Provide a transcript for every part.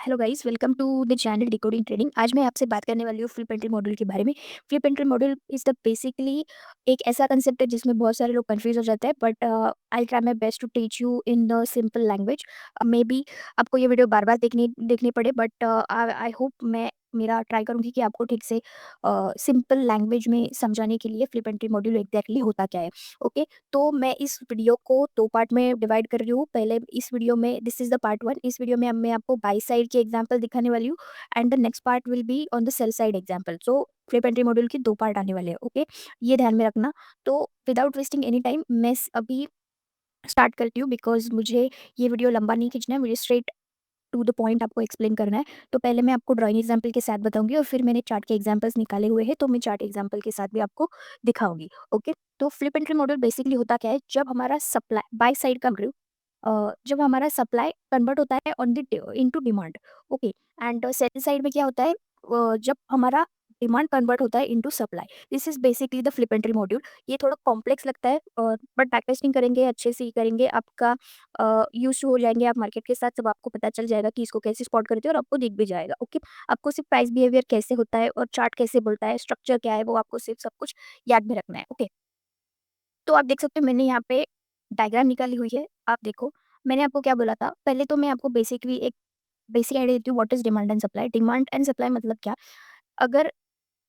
Hello guys, welcome to the channel decoding trading. आज मैं आपसे बात करने वाली हूँ फ्लिप एंट्री मॉड्यूल के बारे में। Flip entry module is the basically एक ऐसा कंसेप्ट है जिसमें बहुत सारे लोग कंफ्यूज हो जाते हैं, but I try my best to teach you in the simple language. Maybe आपको ये वीडियो बार बार देखनी देखनी पड़े, बट आई होप मैं मेरा ट्राई करूँगी कि आपको ठीक से सिंपल लैंग्वेज में समझाने के लिए फ्लिप एंट्री मॉड्यूल एग्जैक्टली होता क्या है। ओके, तो मैं इस वीडियो को 2 पार्ट में डिवाइड कर रही हूँ। पहले इस वीडियो में दिस इज़ द पार्ट 1। इस वीडियो में अब मैं आपको बाय साइड की एग्जांपल दिखाने वाली हूँ and the next part will be on the sell side example. So flip entry module के 2 पार्ट आने वाले हैं, ओके? ये ध्यान में रखना। तो विदाउट वेस्टिंग एनी टाइम मैं अभी स्टार्ट करती हूँ, बिकॉज़ मुझे ये वीडियो लंबा नहीं खींचना है, मुझे स्ट्रेट टू द पॉइंट आपको एक्सप्लेन करना है। तो पहले मैं आपको ड्राइंग एग्जांपल के साथ बताऊँगी और फिर मैंने चार्ट के एग्जांपल्स निकाले हुए हैं, तो मैं चार्ट एग्जांपल के साथ भी आपको दिखाऊँगी, ओके? तो फ्लिप एंट्री मॉडल बेसिकली होता क्या है, जब हमारा सप्लाई बाय साइड का व्यू जब हमारा सप्लाई कन्वर्ट होता है on the into demand, okay? And sell side में क्या होता है, जब हमारा डिमांड कन्वर्ट होता है into supply. This is basically the flip entry module. ये थोड़ा कॉम्प्लेक्स लगता है, बट बैक टेस्टिंग करेंगे, अच्छे से ही करेंगे, आपका यूज़ हो जाएँगे आप मार्केट के साथ, सब आपको पता चल जाएगा कि इसको कैसे स्पॉट करते हैं और आपको दिख भी जाएगा, ओके? आपको सिर्फ प्राइस बिहेवियर कैसे होता है और चार्ट कैसे बोलता है, स्ट्रक्चर क्या है, वो आपको सिर्फ सब कुछ याद में रखना है, ओके? तो आप देख सकते हो मैंने यहाँ पे डायग्राम निकाली हुई है, आप देखो। मैंने आपको क्या बोला था, पहले तो मैं आपको बेसिकली एक बेसिक आइडिया देती हूँ what is demand and supply. Demand and supply मतलब क्या? अगर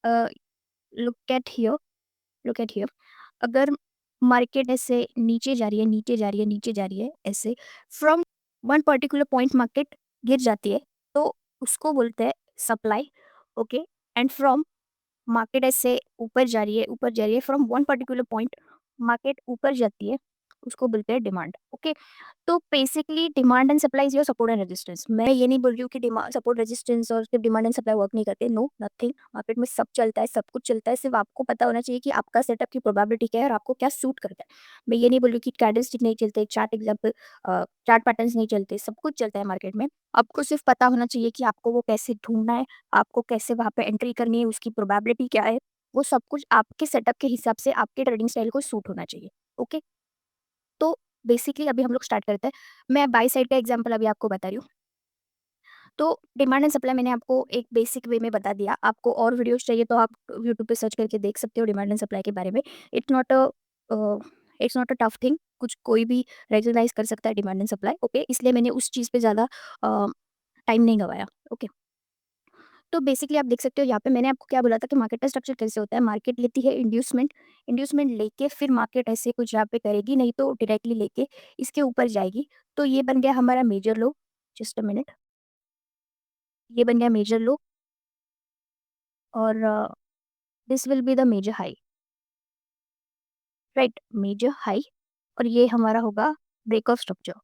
uh, look at here look at here अगर मार्केट ऐसे नीचे जा रही है, नीचे जा रही है, नीचे जा रही है, ऐसे from one particular point market गिर जाती है, तो उसको बोलते हैं supply, okay? And from market ऐसे ऊपर जा रही है, ऊपर जा रही है, from one particular point market ऊपर जाती है, उसको बोलते हैं डिमांड, ओके? तो basically demand and supply is your support and resistance. मैं ये नहीं बोल रही हूँ कि डिमांड सपोर्ट रेजिस्टेंस और सिर्फ डिमांड एंड सप्लाई वर्क नहीं करते, नो नथिंग। मार्केट में सब चलता है, सब कुछ चलता है, सिर्फ आपको पता होना चाहिए कि आपका सेटअप की प्रोबेबिलिटी क्या है और आपको क्या सूट करता है। मैं ये नहीं बोल रही हूँ कि कैंडलस्टिक नहीं चलते, चार्ट एग्जाम्पल चार्ट पैटर्न्स नहीं चलते, सब कुछ चलता है मार्केट में। आपको सिर्फ पता होना चाहिए कि आपको वो कैसे ढूंढना है, आपको कैसे वहां पे एंट्री करनी है, उसकी प्रोबेबिलिटी क्या है, वो सब कुछ आपके सेटअप के हिसाब से आपके ट्रेडिंग स्टाइल को सूट होना चाहिए, ओके? तो बेसिकली अभी हम लोग स्टार्ट करते हैं। मैं बाय साइड का एग्जांपल अभी आपको बता रही हूँ। तो डिमांड एंड सप्लाई मैंने आपको एक बेसिक वे में बता दिया। आपको और वीडियोज़ चाहिए तो आप यूट्यूब पे सर्च करके देख सकते हो डिमांड एंड सप्लाई के बारे में। It's not a a, it's not a tough thing. कुछ कोई भी रिकॉग्नाइज़ कर सकता है डिमांड एंड सप्लाई, ओके? इसलिए मैंने उस चीज़ पे ज़्यादा टाइम नहीं गवाया, ओके? तो बेसिकली आप देख सकते हो यहाँ पे मैंने आपको क्या बोला था कि मार्केट का स्ट्रक्चर कैसे होता है। मार्केट लेती है इंड्यूसमेंट, इंड्यूसमेंट लेके फिर मार्केट ऐसे कुछ यहाँ पे करेगी, नहीं तो डायरेक्टली लेके इसके ऊपर जाएगी। तो ये बन गया हमारा major low. Just a minute, ये बन गया मेजर लो और this will be the major high, right? Major high, और ये हमारा होगा ब्रेक ऑफ स्ट्रक्चर,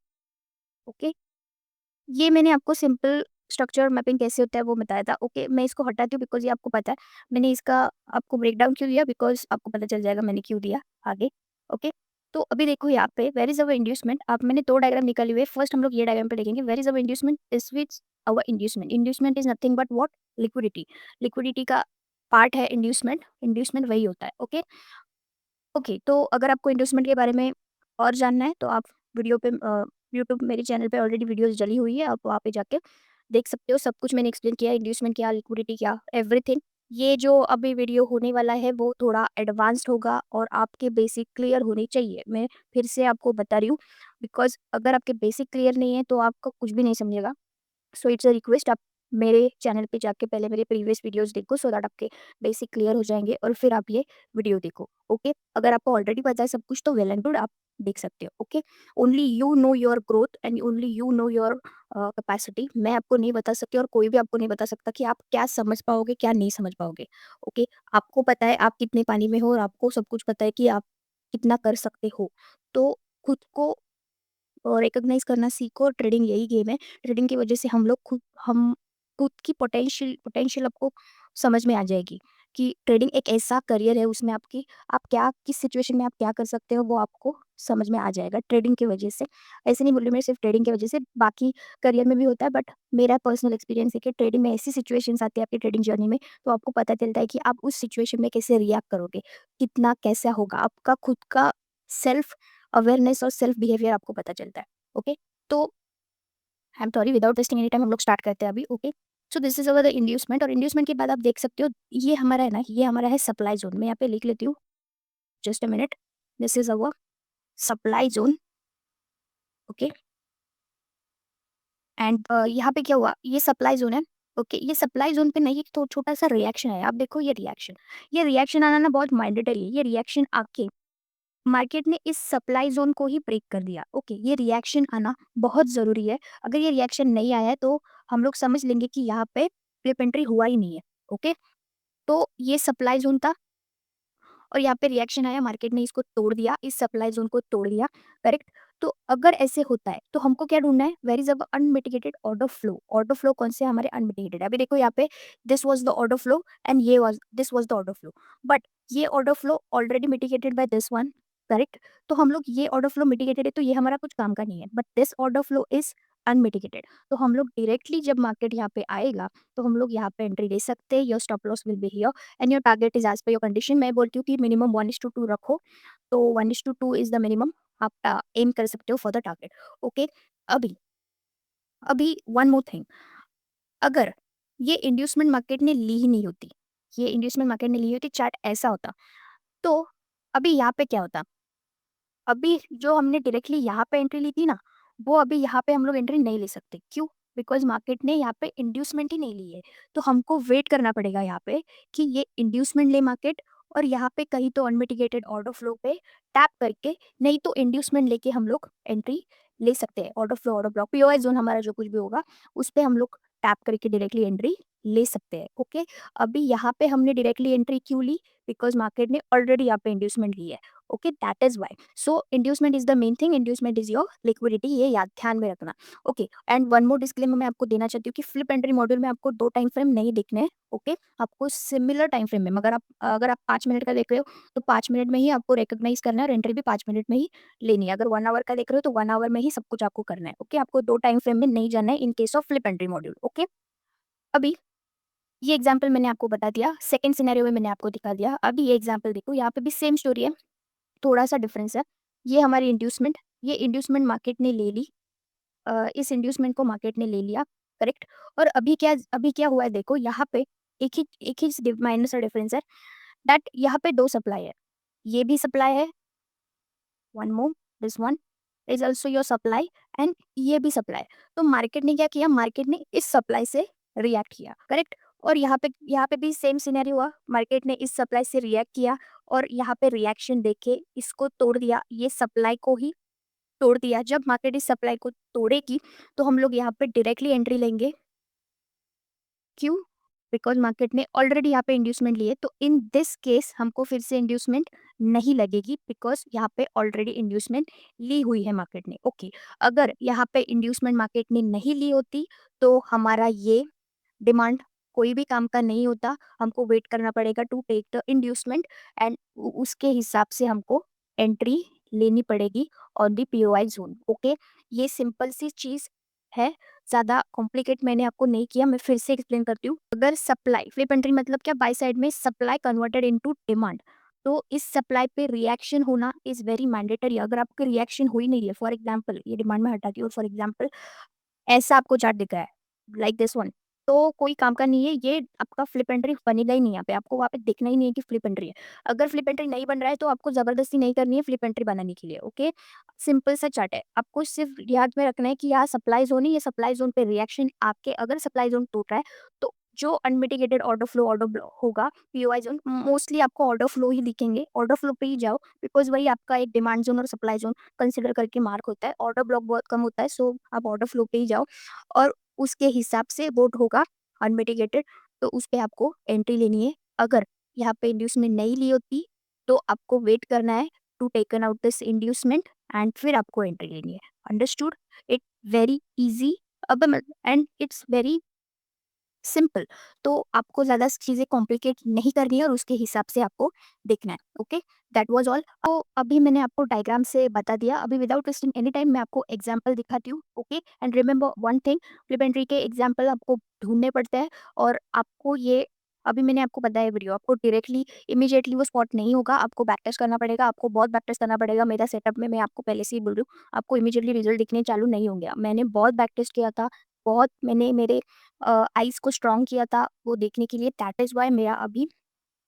ओके? ये मैंने आपको सिंपल स्ट्रक्चर मैपिंग कैसे होता है वो बताया था, ओके? मैं इसको हटाती हूँ बिकॉज़ ये आपको पता है। मैंने इसका आपको ब्रेकडाउन क्यों दिया, बिकॉज़ आपको पता चल जाएगा मैंने क्यों दिया आगे, ओके? तो अभी देखो यहाँ पे वेयर इज़ अवर इंड्यूसमेंट। आप मैंने 2 डायग्राम निकाली हुई है। फर्स्ट हम लोग ये डायग्राम पे देखेंगे where is our inducement, this which our inducement. Inducement is nothing but what? Liquidity. Liquidity का पार्ट है इंड्यूसमेंट, इंड्यूसमेंट वही होता है, ओके? ओके, तो अगर आपको इन्वेस्टमेंट के बारे में और जानना है तो आप वीडियो पे यूट्यूब मेरे चैनल पे ऑलरेडी वीडियोस डली हुई है, आप वहाँ पे जाके देख सकते हो। सब कुछ मैंने एक्सप्लेन किया है, इन्वेस्टमेंट क्या, लिक्विडिटी क्या, एवरीथिंग। ये जो अभी वीडियो होने वाला है वो थोड़ा एडवांस्ड होगा और आपके बेसिक क्लियर होने चाहिए। मैं फिर से आपको बता रही हूँ, बिकॉज़ अगर आपके बेसिक क्लियर नहीं है तो आपको कुछ भी नहीं समझेगा। सो इट्स अ रिक्वेस्ट, आप मेरे चैनल पे जाके पहले मेरे प्रीवियस वीडियोस देखो, सो दैट आपके बेसिक क्लियर हो जाएँगे और फिर आप ये वीडियो देखो, ओके? अगर आपको ऑलरेडी पता है सब कुछ तो वेल एंड गुड, आप देख सकते हो, okay? Only you know your growth and only you know your capacity. मैं आपको नहीं बता सकती और कोई भी आपको नहीं बता सकता कि आप क्या समझ पाओगे, क्या नहीं समझ पाओगे, ओके? आपको पता है आप कितने पानी में हो और आपको सब कुछ पता है कि आप कितना कर सकते हो। तो खुद को रिकॉग्नाइज़ करना सीखो। ट्रेडिंग यही गेम है। ट्रेडिंग की वजह से हम खुद की पोटेंशियल पोटेंशियल आपको समझ में आ जाएगी कि ट्रेडिंग एक ऐसा करियर है, उसमें आपकी आप क्या किस सिचुएशन में आप क्या कर सकते हो वो आपको समझ में आ जाएगा ट्रेडिंग की वजह से। ऐसे नहीं बोल रही मैं सिर्फ ट्रेडिंग की वजह से, बाकी करियर में भी होता है, बट मेरा पर्सनल एक्सपीरियंस है कि ट्रेडिंग में ऐसी सिचुएशंस आती है आपकी ट्रेडिंग जर्नी में, तो आपको पता चलता है कि आप उस सिचुएशन में कैसे रिएक्ट करोगे, कितना कैसा होगा, आपका खुद का सेल्फ अवेयरनेस और सेल्फ बिहेवियर आपको पता चलता है। ओके? तो I am sorry, without wasting any time हम लोग स्टार्ट करते हैं अभी। Okay, so this is our the inducement, और इंड्यूसमेंट के बाद आप देख सकते हो ये हमारा है ना, ये हमारा है सप्लाई जोन। मैं यहाँ पे लिख लेती हूँ, just a minute. This is our supply zone. Okay, and यहाँ पे क्या हुआ, ये सप्लाई जोन है। ओके, ये सप्लाई जोन पे नहीं, तो छोटा सा रिएक्शन है। आप देखो ये रिएक्शन आना ना बहुत मैंडेटरी है। ये रिएक्शन आके मार्केट ने इस सप्लाई ज़ोन को ही ब्रेक कर दिया। ओके, ये रिएक्शन आना बहुत ज़रूरी है। अगर ये रिएक्शन नहीं आया है तो हम लोग समझ लेंगे कि यहाँ पे फ्लिप एंट्री हुआ ही नहीं है। ओके, तो ये सप्लाई ज़ोन था और यहाँ पे रिएक्शन आया, मार्केट ने इसको तोड़ दिया, इस सप्लाई ज़ोन को तोड़ दिया, करेक्ट? तो अगर ऐसे होता है तो हमको क्या ढूँढना है? Where is our unmitigated order flow. Order flow कौन से हमारे अनमिटिगेटेड है। अभी देखो यहाँ पे this was the order flow and ये was this was the order flow. But ये order flow already mitigated by this one, correct? तो हम लोग ये ऑर्डर फ्लो मिटिगेटेड है तो ये हमारा कुछ काम का नहीं है। But this order flow is unmitigated. तो हम लोग डायरेक्टली जब मार्केट यहाँ पे आएगा तो हम लोग यहाँ पे एंट्री ले सकते हैं। Your stop loss will be here and your target is as per your condition. मैं बोलती हूँ कि मिनिमम 1:2 रखो, तो 1:2 इज द मिनिमम आप एम कर सकते हो फॉर द टारगेट। ओके, अभी अभी वन मोर थिंग, अगर ये इंड्यूसमेंट मार्केट ने ली ही नहीं होती, ये इंड्यूसमेंट मार्केट ने ली होती, चार्ट ऐसा होता, तो अभी यहाँ पे क्या होता? अभी जो हमने डायरेक्टली यहाँ पे एंट्री ली थी ना, वो अभी यहाँ पे हम लोग एंट्री नहीं ले सकते। क्यों? बिकॉज़ मार्केट ने यहाँ पे इंड्यूसमेंट ही नहीं ली है। तो हमको वेट करना पड़ेगा यहाँ पे कि ये इंड्यूसमेंट ले मार्केट, और यहाँ पे कहीं तो अनमिटिगेटेड ऑर्डर फ्लो पे टैप करके, नहीं तो इंड्यूसमेंट लेके हम लोग एंट्री ले सकते हैं। Order flow, order block, POI zone हमारा जो कुछ भी होगा, उस पे हम लोग टैप करके डायरेक्टली एंट्री ले सकते हैं। ओके? अभी यहाँ पे हमने डायरेक्टली एंट्री क्यों ली? बिकॉज़ मार्केट ने ऑलरेडी यहाँ पे इंड्यूसमेंट ली है। Okay, that is why. So inducement is the main thing, inducement is your liquidity, ये याद ध्यान में रखना। Okay, and one more disclaimer मैं आपको देना चाहती हूँ कि फ्लिप एंट्री मॉड्यूल में आपको 2 टाइम फ्रेम नहीं देखने हैं। ओके, आपको सिमिलर टाइम फ्रेम में, मगर अगर आप 5 मिनट का देख रहे हो तो 5 मिनट में ही आपको रिकॉग्नाइज करना है और एंट्री भी 5 मिनट में ही लेनी है। अगर 1 आवर का देख रहे हो तो 1 आवर में ही सब कुछ आपको करना है। ओके, आपको 2 टाइम फ्रेम में नहीं जाना है in case of flip entry module. Okay, अभी ये एग्जाम्पल मैंने आपको बता दिया, सेकंड सिनेरियो में मैंने आपको दिखा दिया। अभी ये एग्जाम्पल देखो, यहाँ पे भी सेम स्टोरी है, थोड़ा-सा डिफरेंस है। ये हमारी इंड्यूसमेंट, ये इंड्यूसमेंट मार्केट ने ले ली। इस इंड्यूसमेंट को मार्केट ने ले लिया, करेक्ट? और अभी क्या हुआ है देखो, यहाँ पे एक ही माइनर सा डिफरेंस है, दैट यहाँ पे 2 सप्लाई है। ये भी सप्लाई है, one more, this one is also your supply, and ये भी सप्लाई है। तो मार्केट ने क्या किया? मार्केट ने इस सप्लाई से रिएक्ट किया, करेक्ट? और यहाँ पे भी सेम सिनेरियो हुआ, मार्केट ने इस सप्लाई से रिएक्ट किया और यहाँ पे रिएक्शन देके इसको तोड़ दिया, ये सप्लाई को ही तोड़ दिया। जब मार्केट इस सप्लाई को तोड़ेगी तो हम लोग यहाँ पे डायरेक्टली एंट्री लेंगे। क्यों? बिकॉज़ मार्केट ने ऑलरेडी यहाँ पे इंड्यूसमेंट ली है, तो इन दिस केस हमको फिर से इंड्यूसमेंट नहीं लगेगी, बिकॉज़ यहाँ पे ऑलरेडी इंड्यूसमेंट ली हुई है मार्केट ने। ओके, अगर यहाँ पे इंड्यूसमेंट मार्केट ने नहीं ली होती तो हमारा ये डिमांड कोई भी काम का नहीं होता। हमको वेट करना पड़ेगा to take the inducement, and उसके हिसाब से हमको एंट्री लेनी पड़ेगी on the POI zone. Okay, ये सिंपल सी चीज़ है, ज़्यादा कॉम्प्लिकेट मैंने आपको नहीं किया। मैं फिर से एक्सप्लेन करती हूँ। अगर सप्लाई, फ्लिप एंट्री मतलब क्या? बाय साइड में सप्लाई कन्वर्टेड इनटू डिमांड। तो इस सप्लाई पे रिएक्शन होना इज़ वेरी मैंडेटरी। अगर आपकी रिएक्शन हुई नहीं है, फॉर एग्जांपल ये डिमांड में हटाती हूँ, फॉर एग्जांपल ऐसा आपको चार्ट दिख रहा है, लाइक दिस वन, तो कोई काम का नहीं है, ये आपका फ्लिप एंट्री बनेगा ही नहीं यहाँ पे, आपको वहाँ पे देखना ही नहीं है कि फ्लिप एंट्री है। अगर फ्लिप एंट्री नहीं बन रहा है तो आपको ज़बरदस्ती नहीं करनी है फ्लिप एंट्री बनाने के लिए। ओके, सिंपल सा चार्ट है, आपको सिर्फ याद में रखना है कि यहाँ सप्लाई ज़ोन है, ये सप्लाई ज़ोन पे रिएक्शन आपके, अगर सप्लाई ज़ोन टूट रहा है तो जो अनमिटिगेटेड ऑर्डर फ्लो होगा, पीओआई ज़ोन, मोस्टली आपको ऑर्डर फ्लो ही दिखेंगे, ऑर्डर फ्लो पे ही जाओ, बिकॉज़ वही आपका एक डिमांड ज़ोन और सप्लाई ज़ोन कंसीडर करके मार्क होता है। ऑर्डर ब्लॉक बहुत कम होता है, सो आप ऑर्डर फ्लो पे ही जाओ और उसके हिसाब से वोट होगा अनमिटिगेटेड, तो उस पे आपको एंट्री लेनी है। अगर यहाँ पे इंड्यूसमेंट नहीं ली होती तो आपको वेट करना है to taken out this inducement, and फिर आपको एंट्री लेनी है। अंडरस्टूड? इट वेरी ईजी, अब एंड इट्स वेरी सिंपल। तो आपको ज़्यादा चीज़ें कॉम्प्लिकेट नहीं करनी है और उसके हिसाब से आपको देखना है। Okay, that was all. तो अभी मैंने आपको डायग्राम से बता दिया। अभी विदाउट वेस्टिंग एनी टाइम मैं आपको एग्जांपल दिखाती हूँ। Okay, and remember one thing, flip entry के एग्जांपल आपको ढूँढने पड़ते हैं और आपको ये अभी मैंने आपको बताया वीडियो, आपको डायरेक्टली इमीडिएटली वो स्पॉट नहीं होगा, आपको बैक टेस्ट करना पड़ेगा, आपको बहुत बैक टेस्ट करना पड़ेगा। मेरा सेटअप में मैं आपको पहले से ही बोल रही हूँ, आपको इमीडिएटली रिजल्ट दिखने चालू नहीं होंगे। मैंने बहुत बैक टेस्ट किया था, बहुत मैंने मेरे आइज़ को स्ट्रॉन्ग किया था वो देखने के लिए, दैट इज़ व्हाई मेरा अभी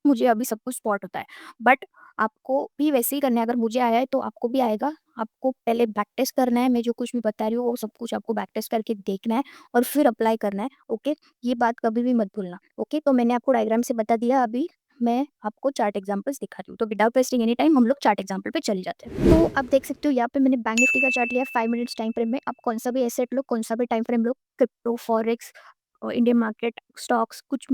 मुझे अभी सब कुछ स्पॉट होता है। बट आपको भी वैसे ही करना है, अगर मुझे आया है तो आपको भी आएगा। आपको पहले बैक टेस्ट करना है, मैं जो कुछ भी बता रही हूँ वो सब कुछ आपको बैक टेस्ट करके देखना है और फिर अप्लाई करना है, ओके? ये बात कभी भी मत भूलना, ओके? तो मैंने आपको डायग्राम से बता दिया, अभी मैं आपको चार्ट एग्जांपल्स दिखा रही हूँ। तो विदाउट वेस्टिंग एनी टाइम हम लोग चार्ट एग्जांपल पे चले जाते हैं। तो आप देख सकते हो यहाँ पे मैंने बैंक निफ्टी का चार्ट लिया है 5 मिनट्स टाइम फ्रेम में। आप कौन-सा भी एसेट लो, कौन-सा भी टाइम फ्रेम लो, crypto, forex Indian market, stocks कुछ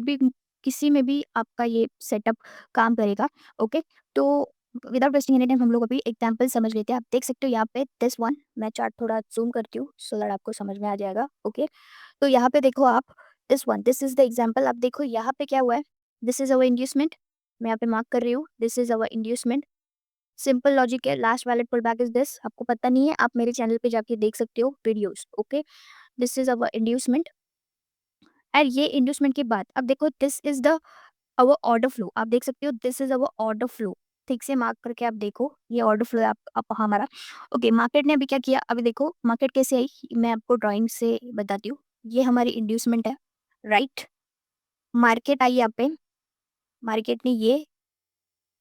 भी किसी में भी आपका ये सेटअप काम करेगा, ओके? तो विदाउट वेस्टिंग एनी टाइम हम लोग अभी एग्जांपल समझ लेते हैं। आप देख सकते हो यहाँ पे दिस वन, मैं चार्ट थोड़ा ज़ूम करती हूँ सो दैट आपको समझ में आ जाएगा, ओके? तो यहाँ पे देखो आप, this one, this is the example. आप देखो यहाँ पे क्या हुआ है, दिस इज़ अवर इंड्यूसमेंट, मैं यहाँ पे मार्क कर रही हूँ, this is our inducement. Simple logic है, last valid pull back is this. आपको पता नहीं है, आप मेरे चैनल पे जाके देख सकते हो videos, okay? This is our inducement और ये इंड्यूसमेंट के बाद अब देखो this is the our order flow. आप देख सकते हो this is our order flow, ठीक से मार्क करके आप देखो, ये ऑर्डर फ्लो है आप हमारा, ओके? मार्केट ने अभी क्या किया, अभी देखो मार्केट कैसे आई, मैं आपको ड्राइंग से बताती हूँ। ये हमारी इंड्यूसमेंट है, राइट? मार्केट आई यहाँ पे, मार्केट ने ये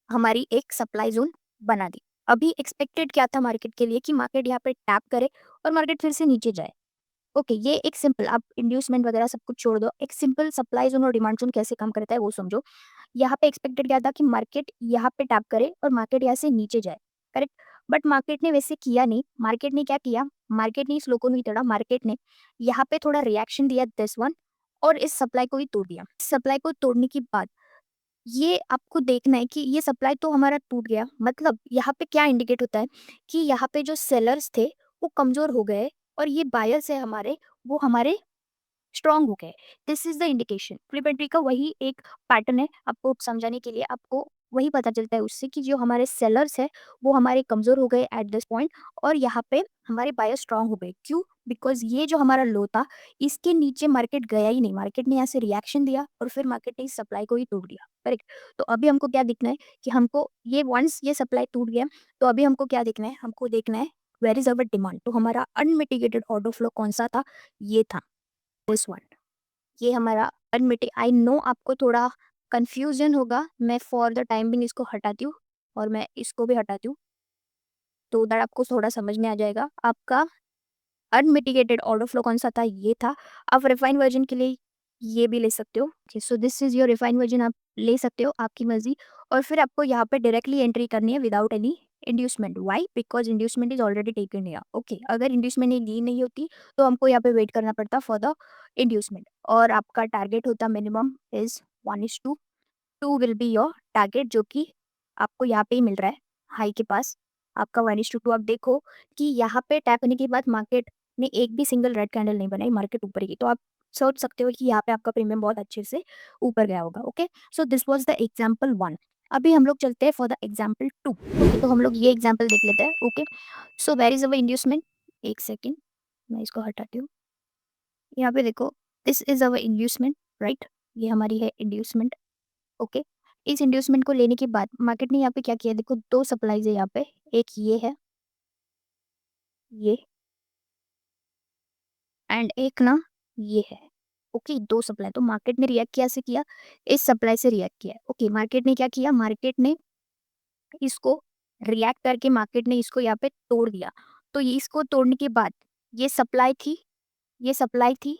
हमारी एक सप्लाई जोन बना दी। अभी एक्सपेक्टेड क्या था मार्केट के लिए कि मार्केट यहाँ पे टैप करे और मार्केट फिर से नीचे जाए, ओके? ये एक सिंपल, आप इंड्यूसमेंट वगैरह सब कुछ छोड़ दो, एक सिंपल सप्लाई जोन और डिमांड जोन कैसे काम करता है वो समझो। यहाँ पे एक्सपेक्टेड क्या था कि मार्केट यहाँ पे टैप करे और मार्केट यहाँ से नीचे जाए, करेक्ट? बट मार्केट ने वैसे किया नहीं। मार्केट ने क्या किया, मार्केट ने इस लो को नहीं तोड़ा, मार्केट ने यहाँ पे थोड़ा रिएक्शन दिया दिस वन और इस सप्लाई को भी तोड़ दिया। सप्लाई को तोड़ने के बाद ये आपको देखना है कि ये सप्लाई तो हमारा टूट गया, मतलब यहाँ पे क्या इंडिकेट होता है कि यहाँ पे जो सेलर्स थे वो कमजोर हो गए और ये बायर्स है हमारे, वो हमारे स्ट्रांग हो गए। This is the indication. Flip entry का वही एक पैटर्न है, आपको समझाने के लिए आपको वही पता चलता है उससे कि जो हमारे सेलर्स है वो हमारे कमजोर हो गए एट दिस पॉइंट और यहाँ पे हमारे बायर स्ट्रांग हो गए। क्यों? बिकॉज ये जो हमारा लो था इसके नीचे मार्केट गया ही नहीं, मार्केट ने यहाँ से रिएक्शन दिया और फिर मार्केट ने इस सप्लाई को ही तोड़ दिया, करेक्ट? तो अभी हमको क्या दिखना है कि हमको ये वंस ये सप्लाई टूट गया तो अभी हमको क्या देखना है, हमको देखना है वेयर इज अवर डिमांड। तो हमारा अनमिटिगेटेड ऑर्डर फ्लो कौन सा था, ये था, दिस वन। ये हमारा अनमिटी, आई नो आपको थोड़ा कन्फ्यूजन होगा, मैं फॉर द टाइम बिंग इसको हटाती हूँ और मैं इसको भी हटाती हूँ तो दैट आपको थोड़ा समझ में आ जाएगा। आपका अनमिटिगेटेड ऑर्डर फ्लो कौन सा था, ये था। आप रिफाइन वर्जन के लिए ये भी ले सकते हो, so this is your refine version, आप ले सकते हो, आपकी मर्जी। और फिर आपको यहाँ पे डायरेक्टली एंट्री करनी है without any inducement. Why? Because inducement is already taken here, okay? अगर इंड्यूसमेंट ली नहीं होती तो हमको यहाँ पे वेट करना पड़ता फॉर द इंड्यूसमेंट और आपका टारगेट होता minimum is 1:2, 2 will be your target, जो कि आपको यहाँ पे ही मिल रहा है हाई के पास। आपका 1:2 आप देखो कि यहाँ पे टैप होने के बाद मार्केट ने एक भी सिंगल रेड कैंडल नहीं बनाई, मार्केट ऊपर की, तो आप सोच सकते हो कि यहाँ पे आपका प्रीमियम बहुत अच्छे से ऊपर गया होगा, okay? So this was the example 1। अभी हम लोग चलते हैं फॉर द एग्जांपल 2, ओके? तो हम लोग ये एग्जांपल देख लेते हैं, okay? So where is our inducement, एक सेकेंड मैं इसको हटाती हूँ। यहाँ पे देखो, this is our inducement, right? ये हमारी है इंड्यूसमेंट, ओके? इस इंड्यूसमेंट को लेने के बाद मार्केट ने यहाँ पे क्या किया, देखो 2 सप्लाईज़ है यहाँ पे, एक ये है, ये, एंड एक ना ये है, ओके? 2 सप्लाई, तो मार्केट ने रिएक्ट कैसे किया, इस सप्लाई से रिएक्ट किया है, ओके? मार्केट ने क्या किया, मार्केट ने इसको रिएक्ट करके मार्केट ने इसको यहाँ पे तोड़ दिया। तो ये इसको तोड़ने के बाद ये सप्लाई थी, ये सप्लाई थी,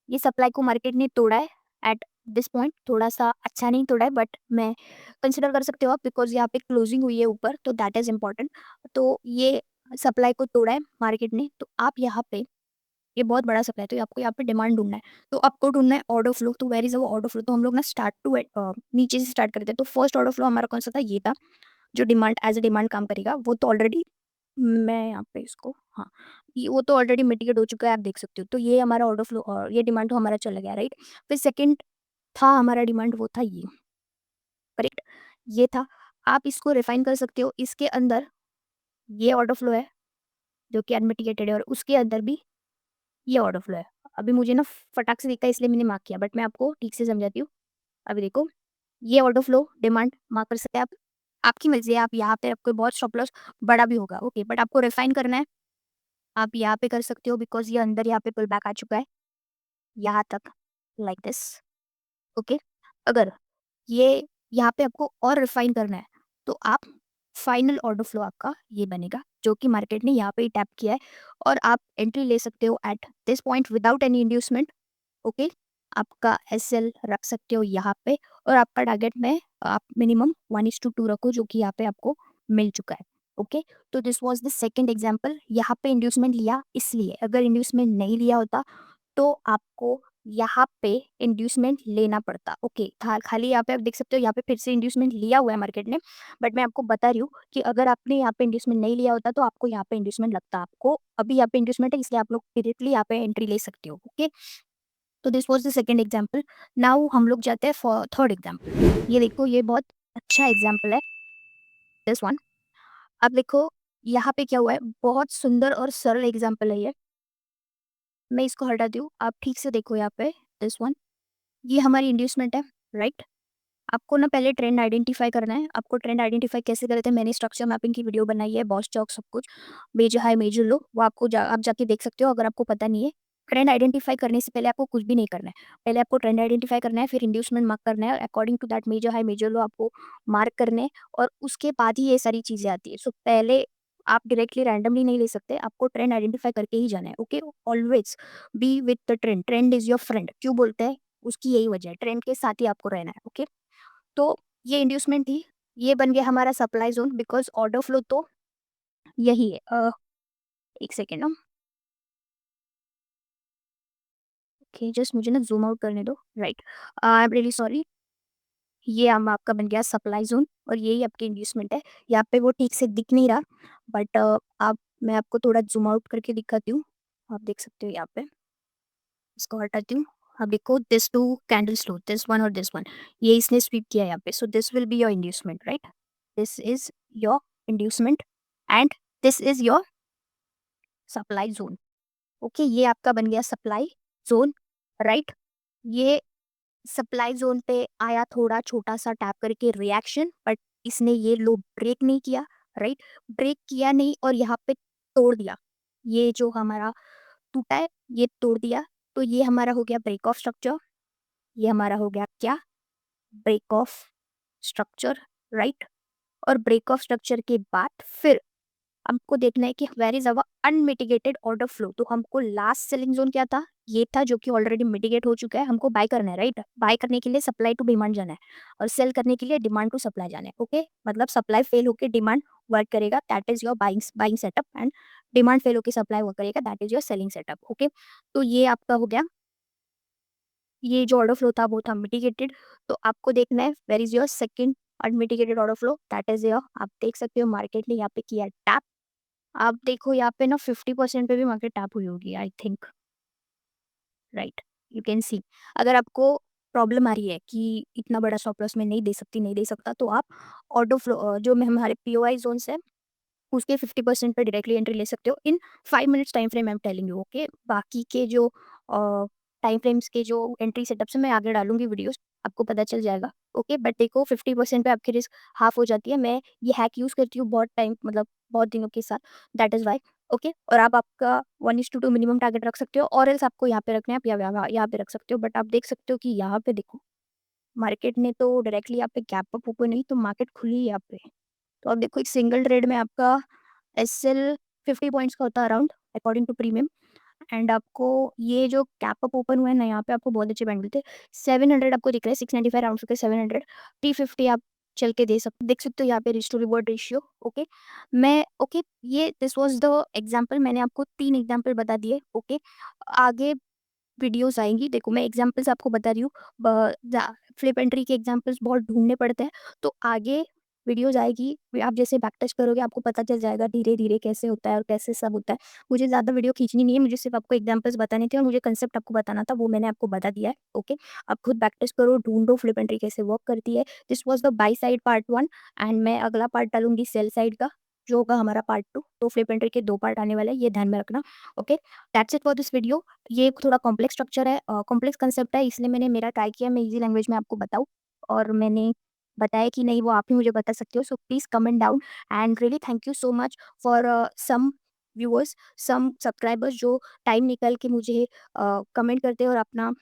ये सप्लाई को मार्केट ने तोड़ा है एट दिस पॉइंट। थोड़ा-सा अच्छा नहीं तोड़ा है बट मैं कंसिडर कर सकते हो आप, बिकॉज़ यहाँ पे क्लोजिंग हुई है ऊपर तो दैट इज़ इम्पोर्टेंट। तो ये सप्लाई को तोड़ा है मार्केट ने, तो आप यहाँ पे, ये बहुत बड़ा सप्लाई है तो आपको यहाँ पे डिमांड ढूँढना है। तो आपको ढूँढना है ऑर्डर फ्लो, तो where is our order flow? तो हम लोग ना स्टार्ट टू नीचे से स्टार्ट करते हैं। तो फर्स्ट ऑर्डर फ्लो हमारा कौन-सा था, ये था, जो डिमांड एज़ अ डिमांड काम करेगा। वो तो ऑलरेडी, मैं यहाँ पे इसको, हाँ, ये वो तो ऑलरेडी मिटिगेट हो चुका है, आप देख सकते हो। तो ये हमारा ऑर्डर फ्लो और ये डिमांड तो हमारा चला गया, राइट? फिर सेकंड था हमारा डिमांड, वो था ये, करेक्ट? ये था। आप इसको रिफाइन कर सकते हो, इसके अंदर ये ऑर्डर फ्लो है जो कि अनमिटिगेटेड है और उसके अंदर भी ये ऑर्डर फ्लो है। अभी मुझे ना फटाक से दिखा है इसलिए मैंने मार्क किया, बट मैं आपको ठीक से समझाती हूँ। अभी देखो, ये ऑर्डर फ्लो डिमांड मार्क कर सकते हैं आप। आपकी मर्ज़ी है, आप यहाँ पे आपको बहुत स्टॉप लॉस बड़ा भी होगा, ओके, बट आपको रिफाइन करना है, आप यहाँ पे कर सकते हो बिकॉज़ ये अंदर यहाँ पे पुल बैक आ चुका है, यहाँ तक, लाइक दिस, ओके। अगर ये यहाँ पे आपको और रिफाइन करना है, तो आप फाइनल ऑर्डर फ्लो आपका ये बनेगा, जो कि मार्केट ने यहाँ पे ही टैप किया है और आप एंट्री ले सकते हो at this point without any inducement, okay. आपका एसएल रख सकते हो यहाँ पे और आपका टारगेट में आप मिनिमम 1:2 रखो, जो कि यहाँ पे आपको मिल चुका है, ओके। तो this was the second example, यहाँ पे इंड्यूसमेंट लिया इसलिए, अगर इंड्यूसमेंट नहीं लिया होता तो आपको यहाँ पे इंड्यूसमेंट लेना पड़ता, ओके। था खाली यहाँ पे आप देख सकते हो, यहाँ पे फिर से इंड्यूसमेंट लिया हुआ है मार्केट ने, बट मैं आपको बता रही हूँ कि अगर आपने यहाँ पे इंड्यूसमेंट नहीं लिया होता तो आपको यहाँ पे इंड्यूसमेंट लगता। आपको अभी यहाँ पे इंड्यूसमेंट है इसलिए आप लोग डायरेक्टली यहाँ पे एंट्री ले सकते हो, ओके। तो this was the second example. Now हम लोग जाते हैं फॉर थर्ड एग्जांपल। ये देखो, ये बहुत अच्छा एग्जांपल है, दिस वन। अब देखो यहाँ पे क्या हुआ है, बहुत सुंदर और सरल एग्जांपल है ये। मैं इसको हटाती हूँ, आप ठीक से देखो यहाँ पे, दिस वन। ये हमारी इंड्यूसमेंट है, राइट? आपको ना पहले ट्रेंड आइडेंटिफाई करना है। आपको ट्रेंड आइडेंटिफाई कैसे करते हैं, मैंने स्ट्रक्चर मैपिंग की वीडियो बनाई है, बॉस चौक सब कुछ, मेजर हाई मेजर लो, वो आपको आप जाके देख सकते हो अगर आपको पता नहीं है। ट्रेंड आइडेंटिफाई करने से पहले आपको कुछ भी नहीं करना है। पहले आपको ट्रेंड आइडेंटिफाई करना है, फिर इंड्यूसमेंट मार्क करना है, according to that major high major low आपको मार्क करने हैं और उसके बाद ही ये सारी चीज़ें आती है। सो पहले आप डायरेक्टली रैंडमली नहीं ले सकते, आपको ट्रेंड आइडेंटिफाई करके ही जाना है, okay? Always be with the trend, trend is your friend क्यों बोलते हैं? उसकी यही वजह है, ट्रेंड के साथ ही आपको रहना है, ओके? तो ये इंड्यूसमेंट थी, ये बन गया हमारा supply zone because order flow तो यही है। 1 सेकंड ओके, जस्ट मुझे ना ज़ूम आउट करने दो, right. I am really sorry, ये आपका बन गया सप्लाई ज़ोन और यही आपकी इंड्यूसमेंट है। यहाँ पे वो ठीक से दिख नहीं रहा बट आप मैं आपको थोड़ा ज़ूम आउट करके दिखाती हूँ। आप देख सकते हो यहाँ पे, इसको हटाती हूँ। अब देखो this 2 candles low, this one और दिस वन, ये इसने स्वीप किया है यहाँ पे। So this will be your inducement, right? This is your inducement and this is your supply zone, okay. ये आपका बन गया सप्लाई ज़ोन, राइट? ये सप्लाई ज़ोन पे आया थोड़ा छोटा-सा टैप करके रिएक्शन, बट इसने ये लो ब्रेक नहीं किया, राइट? ब्रेक किया नहीं और यहाँ पे तोड़ दिया। ये जो हमारा टूटा है, ये तोड़ दिया, तो ये हमारा हो गया ब्रेक ऑफ स्ट्रक्चर। ये हमारा हो गया क्या? Break of structure, right? और ब्रेक ऑफ स्ट्रक्चर के बाद फिर हमको देखना है कि where is our unmitigated order flow. तो हमको लास्ट सेलिंग जोन क्या था, ये था जो कि ऑलरेडी मिटिगेट हो चुका है। हमको बाय करना है, राइट? बाय करने के लिए सप्लाई टू डिमांड जाना है और सेल करने के लिए डिमांड टू सप्लाई जाना है, ओके। मतलब सप्लाई फेल होकर डिमांड वर्क करेगा, that is your buying buying setup, and demand fail होकर सप्लाई वर्क करेगा, that is your selling setup, okay. तो ये आपका हो गया, ये जो ऑर्डर फ्लो था वो था मिटिगेटेड। तो आपको देखना है where is your second unmitigated order flow, that is your, आप देख सकते हो मार्केट ने यहाँ पे किया टैप। आप देखो यहाँ पे ना 50% पे भी मार्केट टैप हुई होगी, I think, right? You can see. अगर आपको प्रॉब्लम आ रही है कि इतना बड़ा स्टॉप लॉस मैं नहीं दे सकती, नहीं दे सकता, तो आप ऑर्डर फ्लो जो में हमारे पीओआई जोन्स है उसके 50% पे डायरेक्टली एंट्री ले सकते हो इन 5 minutes time frame, I am telling you, okay. बाकी के जो टाइम फ्रेम्स के जो एंट्री सेटअप्स है मैं आगे डालूँगी वीडियोज़, आपको पता चल जाएगा, ओके। बट देखो 50% पे आपकी रिस्क हाफ हो जाती है। मैं ये हैक यूज़ करती हूँ बहुत टाइम, मतलब बहुत दिनों के साथ, दैट इज़ व्हाई, ओके। और आप आपका 1:2 मिनिमम टारगेट रख सकते हो और एल्स आपको यहाँ पे रखना है, आप यहाँ पे रख सकते हो। बट आप देख सकते हो कि यहाँ पे देखो, मार्केट ने तो डायरेक्टली यहाँ पे गैप अप ओपन नहीं, तो मार्केट खुली है यहाँ पे। तो आप देखो एक सिंगल ट्रेड में आपका एसएल 50 पॉइंट्स का होता है around, according to premium. And आपको ये जो कैप अप ओपन हुआ है ना, यहाँ पे आपको बहुत अच्छे बैंड मिलते हैं। 700 आपको दिख रहा है, 695 राउंड फिगर 700, T50 आप चल के देख सकते हो यहाँ पे, risk to reward ratio, okay. मैं ओके, ये दिस वाज द एग्जांपल, मैंने आपको 3 एग्जांपल बता दिए, ओके। आगे वीडियोज़ आएँगी। देखो मैं एग्ज़ाम्पल्स आपको बता रही हूँ, ब जा फ्लिप एंट्री के एग्ज़ाम्पल्स बहुत ढूँढने पड़ते हैं, तो आगे वीडियोज़ आएगी। आप जैसे बैक टच करोगे आपको पता चल जाएगा धीरे-धीरे कैसे होता है और कैसे सब होता है। मुझे ज़्यादा वीडियो खींचनी नहीं है, मुझे सिर्फ़ आपको एग्ज़ाम्पल्स बताने थे और मुझे कांसेप्ट आपको बताना था, वो मैंने आपको बता दिया है, ओके। आप खुद बैक टच करो, ढूँढो फ्लिप एंट्री कैसे वर्क करती है। This was the by side part 1 and मैं अगला पार्ट डालूँगी सेल साइड का। जो होगा हमारा पार्ट 2। तो फ्लिप एंड ट्रिक के 2 पार्ट आने वाला है, ये ध्यान में रखना। Okay, that's it for this video. ये थोड़ा कॉम्प्लेक्स स्ट्रक्चर है, कॉम्प्लेक्स कांसेप्ट है, इसलिए मैंने मेरा ट्राई किया मैं ईज़ी लैंग्वेज में आपको बताऊँ, और मैंने बताया कि नहीं वो आप ही मुझे बता सकते हो। So please comment down, and really thank you so much for some viewers, some subscribers जो टाइम निकाल के मुझे कमेंट करते हैं और अपना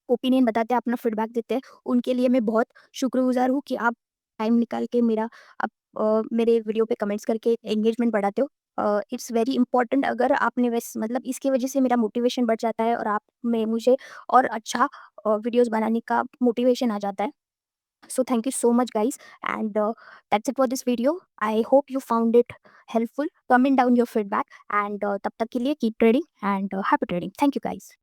ओपिनियन बताते हैं, अपना फीडबैक देते हैं। उनके लिए मैं बहुत शुक्रगुज़ार हूँ कि आप टाइम निकाल के मेरे वीडियो पे कमेंट्स करके एंगेजमेंट बढ़ाते हो। It's very important. अगर आपने मतलब इसकी वजह से मेरा मोटिवेशन बढ़ जाता है और आप में मुझे और अच्छा वीडियोज़ बनाने का मोटिवेशन आ जाता है। So thank you so much guys, and that's it for this video. I hope you found it helpful. Comment down your feedback, and तब तक के लिए keep trading and happy trading. Thank you guys.